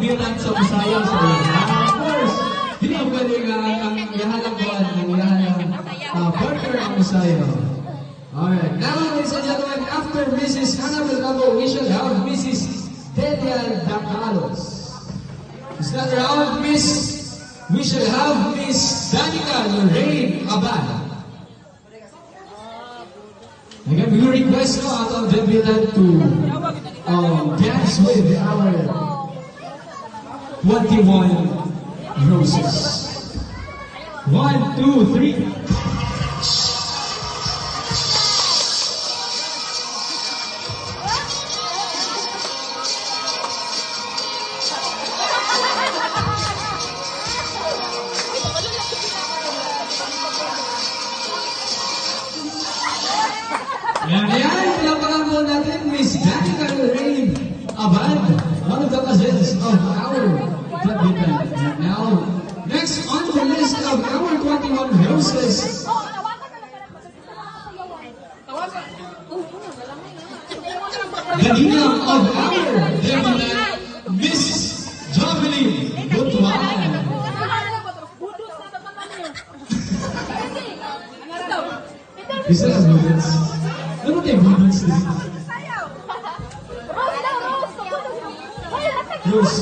debutant sa Usayang sa Of course, hindi ang pwedeng ang yahalang buwan, ang yahalang partner ang Usayang. Alright, now ladies and gentlemen, after Mrs. Hannah Belcabo, we shall have Mrs. Delia Dacalos. Is that around, Miss? We shall have Miss Danica Lorraine Abad. Again, we request our debutant to dance with our 21 roses. 1, 2, 3. Ayan, pinapakan po natin Miss Danica Lorraine Abad, one of the cousins of our debutant. And now, next on the list of our 21 roses, the ninang of our debutant, Miss Jovelyn Butuan. Is that a movement? Ano tayo movements din? Rose.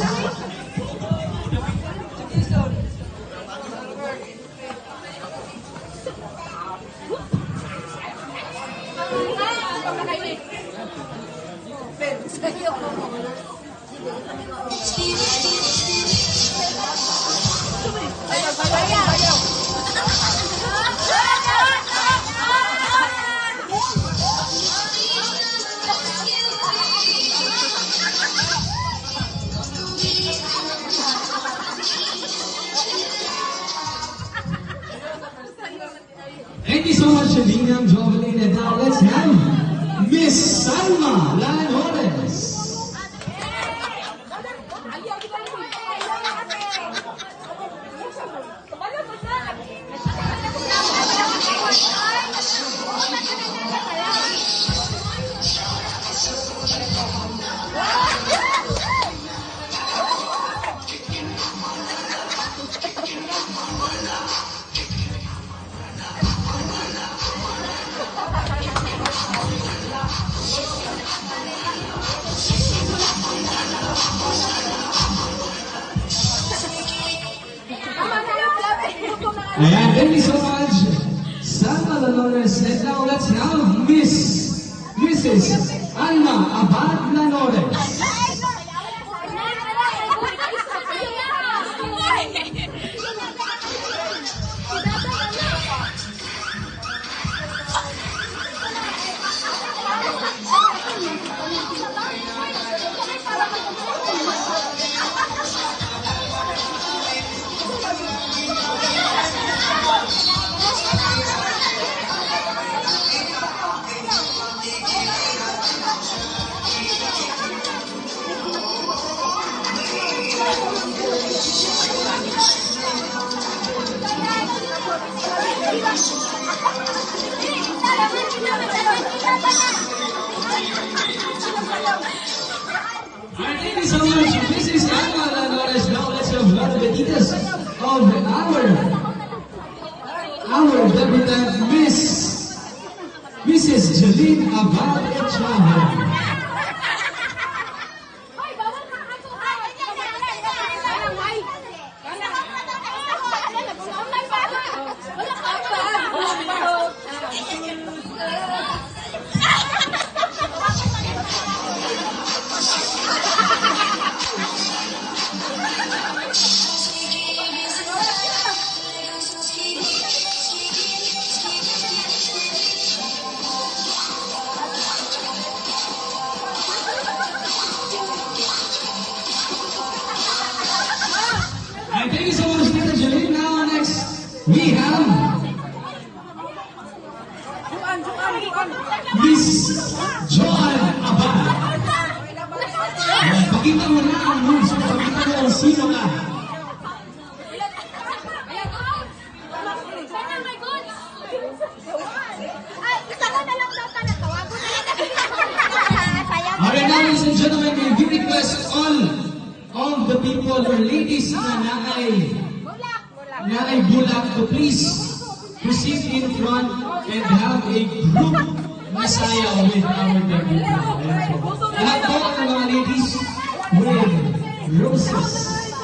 Thank you so much, Alina, Jovelyn, and now let's have Miss Salma Lanores. And thank you so much, Salma Lanores. And now let's have Mrs. Alma Abad Lanores. Thank you so much, Mrs. Alma Lanores. Now let's have one of the details of our debutant, Mrs. Jeline Abad Echahan. Thank you so much, Tita Jeline. Now next, we have Miss Joan Abad. Pakita mo na ang moves. Pakita mo ang sino ka. Alright, now ladies and gentlemen, we request all all the people or ladies na naay bulak to please proceed in front and have a group masaya with our deputy. Lahat po ng mga ladies with roses.